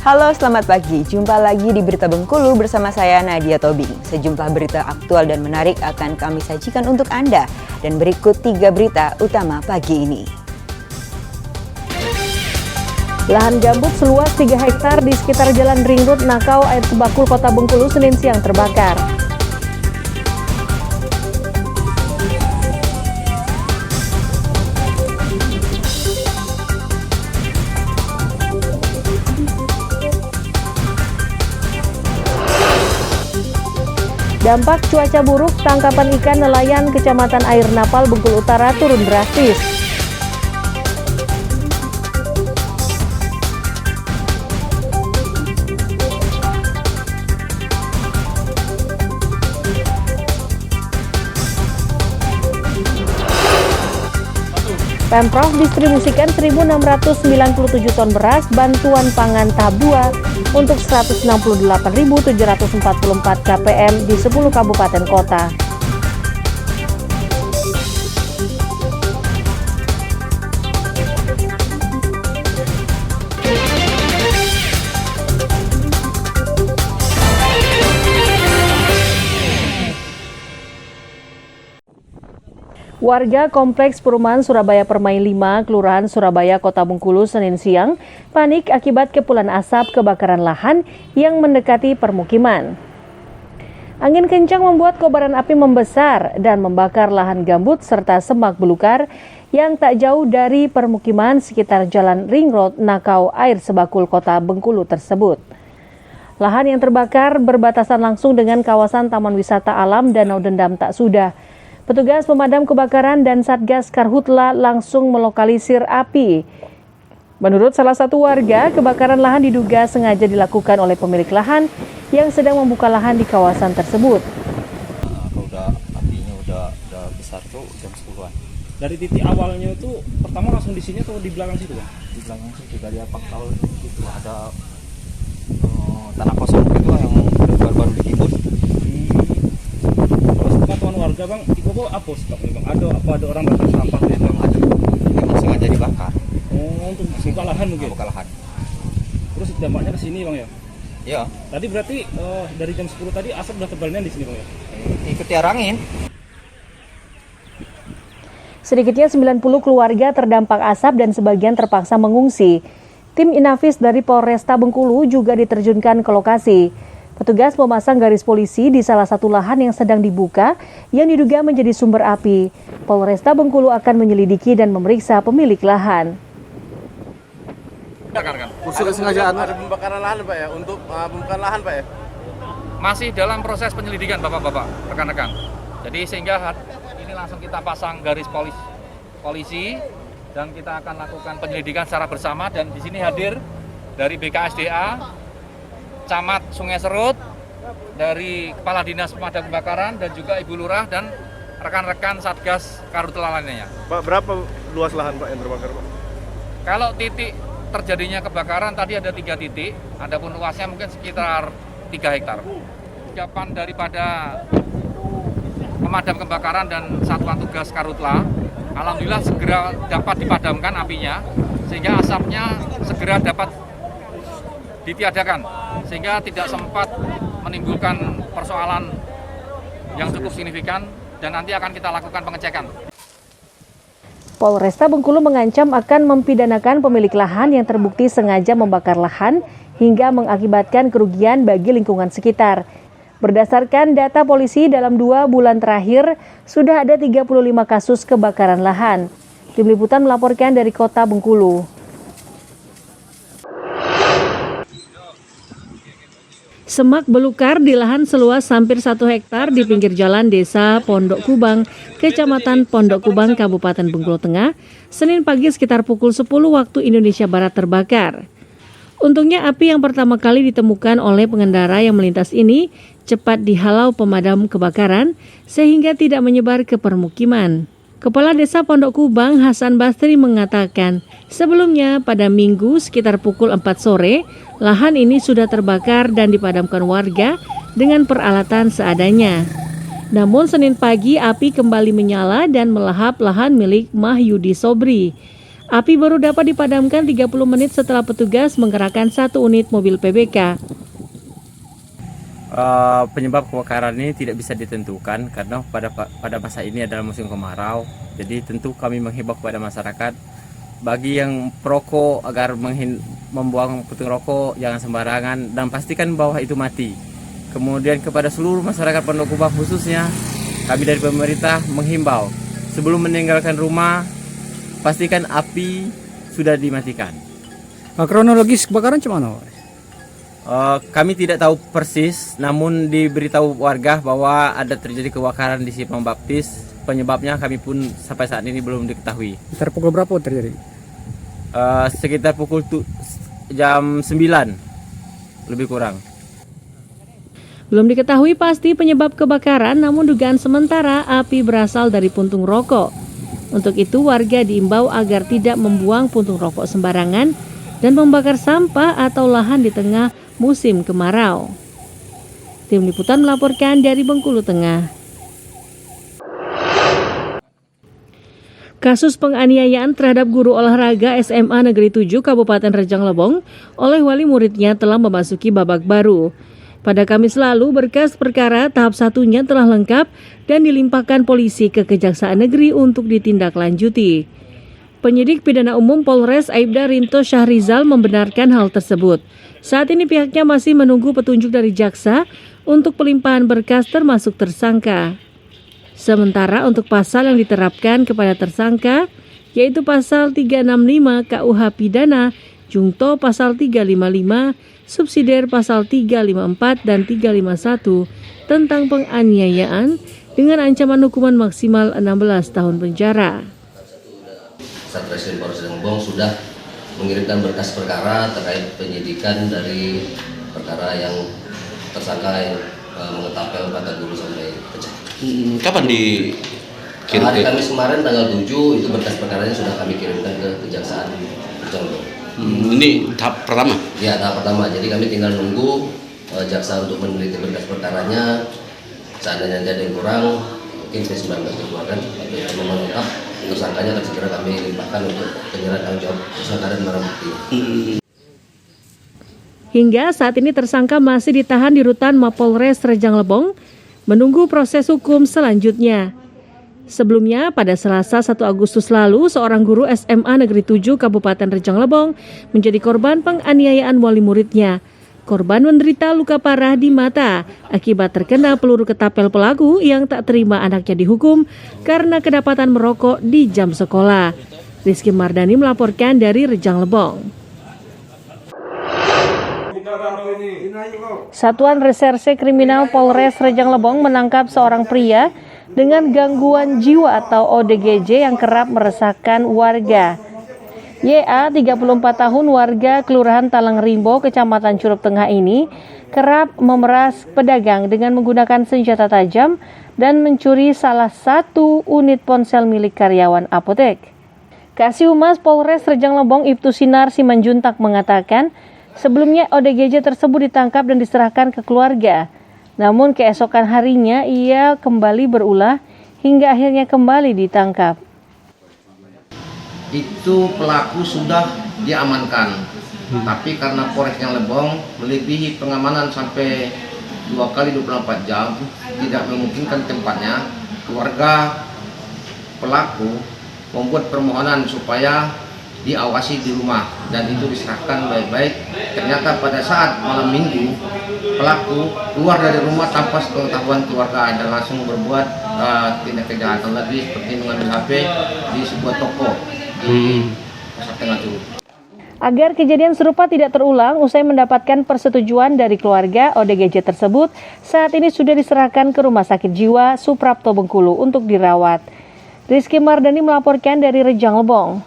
Halo, selamat pagi. Jumpa lagi di Berita Bengkulu bersama saya Nadia Tobing. Sejumlah berita aktual dan menarik akan kami sajikan untuk Anda. Dan berikut 3 berita utama pagi ini. Lahan gambut seluas 3 hektar di sekitar Jalan Ring Road Nakau Air Sebakul Kota Bengkulu Senin siang terbakar. Dampak cuaca buruk, tangkapan ikan nelayan Kecamatan Air Napal, Bengkulu Utara turun drastis. Pemprov distribusikan 1.697 ton beras bantuan pangan tahap 2 untuk 168.744 KPM di 10 kabupaten kota. Warga Kompleks Perumahan Surabaya Permai 5, Kelurahan Surabaya, Kota Bengkulu, Senin siang panik akibat kepulan asap kebakaran lahan yang mendekati permukiman. Angin kencang membuat kobaran api membesar dan membakar lahan gambut serta semak belukar yang tak jauh dari permukiman sekitar Jalan Ring Road Nakau Air Sebakul, Kota Bengkulu tersebut. Lahan yang terbakar berbatasan langsung dengan kawasan Taman Wisata Alam Danau Dendam Tak Sudah. Petugas pemadam kebakaran dan Satgas Karhutla langsung melokalisir api. Menurut salah satu warga, kebakaran lahan diduga sengaja dilakukan oleh pemilik lahan yang sedang membuka lahan di kawasan tersebut. Kalau apinya udah besar tuh jam 10-an. Dari titik awalnya itu pertama langsung di sini atau di belakang situ, Bang? Di belakang situ dari pangkal gitu ada tanah kosong gitu yang baru ditimbun. Pengetahuan warga, Bang, itu apa stok nih, Bang? Ada orang bakar sampah nih, Bang? Ada. Memang sengaja dibakar. Oh, untuk buka lahan mungkin? Buka lahan. Terus dampaknya ke sini, Bang, ya? Iya. Tadi berarti dari jam 10 tadi asap udah tebalnya di sini, Bang, ya? Ikuti arah angin. Sedikitnya 90 keluarga terdampak asap dan sebagian terpaksa mengungsi. Tim Inafis dari Polresta Bengkulu juga diterjunkan ke lokasi. Petugas memasang garis polisi di salah satu lahan yang sedang dibuka yang diduga menjadi sumber api. Polresta Bengkulu akan menyelidiki dan memeriksa pemilik lahan. Unsur kesengajaan ada pembakaran lahan, Pak, ya, untuk pembakaran lahan, Pak, ya. Masih dalam proses penyelidikan, Bapak-bapak, rekan-rekan. Jadi sehingga ini langsung kita pasang garis polisi dan kita akan lakukan penyelidikan secara bersama, dan di sini hadir dari BKSDA, Camat Sungai Serut, dari Kepala Dinas Pemadam Kebakaran dan juga Ibu Lurah dan rekan-rekan Satgas Karhutla lainnya. Pak, berapa luas lahan, Pak, yang terbakar, Pak? Kalau titik terjadinya kebakaran tadi ada 3 titik, adapun luasnya mungkin sekitar 3 hektar. Siapan daripada pemadam kebakaran dan satuan tugas Karhutla, alhamdulillah segera dapat dipadamkan apinya, sehingga asapnya segera dapat ditiadakan, sehingga tidak sempat menimbulkan persoalan yang cukup signifikan, dan nanti akan kita lakukan pengecekan. Polresta Bengkulu mengancam akan mempidanakan pemilik lahan yang terbukti sengaja membakar lahan hingga mengakibatkan kerugian bagi lingkungan sekitar. Berdasarkan data polisi, dalam 2 bulan terakhir sudah ada 35 kasus kebakaran lahan. Tim Liputan melaporkan dari Kota Bengkulu. Semak belukar di lahan seluas hampir 1 hektar di pinggir jalan Desa Pondok Kubang, Kecamatan Pondok Kubang, Kabupaten Bengkulu Tengah, Senin pagi sekitar pukul 10 waktu Indonesia Barat terbakar. Untungnya api yang pertama kali ditemukan oleh pengendara yang melintas ini cepat dihalau pemadam kebakaran sehingga tidak menyebar ke permukiman. Kepala Desa Pondok Kubang, Hasan Bastri, mengatakan, sebelumnya pada Minggu sekitar pukul 4 sore, lahan ini sudah terbakar dan dipadamkan warga dengan peralatan seadanya. Namun Senin pagi api kembali menyala dan melahap lahan milik Mahyudi Sobri. Api baru dapat dipadamkan 30 menit setelah petugas mengerahkan 1 unit mobil PBK. Penyebab kebakaran ini tidak bisa ditentukan karena pada masa ini adalah musim kemarau. Jadi tentu kami menghimbau kepada masyarakat bagi yang perokok agar membuang putung rokok jangan sembarangan dan pastikan bahwa itu mati. Kemudian kepada seluruh masyarakat Pondok Kubah khususnya kami dari pemerintah menghimbau sebelum meninggalkan rumah pastikan api sudah dimatikan. Kronologis kebakaran gimana? Kami tidak tahu persis, namun diberitahu warga bahwa ada terjadi kebakaran di Simpang Baptis. Penyebabnya kami pun sampai saat ini belum diketahui. Sekitar pukul berapa terjadi? Sekitar pukul jam 9 lebih kurang. Belum diketahui pasti penyebab kebakaran, namun dugaan sementara api berasal dari puntung rokok. Untuk itu warga diimbau agar tidak membuang puntung rokok sembarangan dan membakar sampah atau lahan di tengah musim kemarau. Tim Liputan melaporkan dari Bengkulu Tengah. Kasus penganiayaan terhadap guru olahraga SMA Negeri 7 Kabupaten Rejang Lebong oleh wali muridnya telah memasuki babak baru. Pada Kamis lalu, berkas perkara tahap 1-nya telah lengkap dan dilimpahkan polisi ke Kejaksaan Negeri untuk ditindaklanjuti. Penyidik pidana umum Polres Aibda Rinto Syahrizal membenarkan hal tersebut. Saat ini pihaknya masih menunggu petunjuk dari jaksa untuk pelimpahan berkas termasuk tersangka. Sementara untuk pasal yang diterapkan kepada tersangka, yaitu pasal 365 KUH Pidana, Jungto pasal 355, subsidiar pasal 354 dan 351 tentang penganiayaan dengan ancaman hukuman maksimal 16 tahun penjara. Satreskrim Polres Rejang Lebong sudah mengirimkan berkas perkara terkait penyidikan dari perkara yang tersangka yang mengetapel pada guru sampai pecah. Kapan dikirim? Hari Kamis kemarin tanggal 7 itu berkas perkaranya sudah kami kirimkan ke Kejaksaan Rejang Lebong. Ini tahap pertama? Ya, tahap pertama. Jadi kami tinggal nunggu jaksa untuk meneliti berkas perkaranya. Seandainya ada yang kurang, mungkin P19 dikeluarkan. Tapi kalau memang lengkap, tersangkanya akan segera kami limpahkan untuk penyerahan tanggung jawab tersangka dan barang bukti. Hingga saat ini tersangka masih ditahan di rutan Mapolres Rejang Lebong, menunggu proses hukum selanjutnya. Sebelumnya, pada Selasa 1 Agustus lalu, seorang guru SMA Negeri 7 Kabupaten Rejang Lebong menjadi korban penganiayaan wali muridnya. Korban menderita luka parah di mata akibat terkena peluru ketapel pelaku yang tak terima anaknya dihukum karena kedapatan merokok di jam sekolah. Rizky Mardani melaporkan dari Rejang Lebong. Satuan Reserse Kriminal Polres Rejang Lebong menangkap seorang pria dengan gangguan jiwa atau ODGJ yang kerap meresahkan warga. YA, 34 tahun, warga Kelurahan Talang Rimbo, Kecamatan Curup Tengah ini kerap memeras pedagang dengan menggunakan senjata tajam dan mencuri salah satu unit ponsel milik karyawan apotek. Kasih Humas Polres Rejang Lebong Ibtu Sinar Simanjuntak mengatakan, sebelumnya ODGJ tersebut ditangkap dan diserahkan ke keluarga. Namun keesokan harinya ia kembali berulah hingga akhirnya kembali ditangkap. Itu pelaku sudah diamankan, tapi karena Polresnya Lebong melebihi pengamanan sampai 2 kali 24 jam, tidak memungkinkan tempatnya, keluarga pelaku membuat permohonan supaya diawasi di rumah dan itu diserahkan baik-baik. Ternyata pada saat malam minggu pelaku keluar dari rumah tanpa sepengetahuan keluarga dan langsung berbuat tindak kejahatan lagi seperti mengambil HP di sebuah toko di Pasar Tengah Curug. Agar kejadian serupa tidak terulang, usai mendapatkan persetujuan dari keluarga, ODGJ tersebut saat ini sudah diserahkan ke Rumah Sakit Jiwa Suprapto Bengkulu untuk dirawat. Rizky Mardani melaporkan dari Rejang Lebong.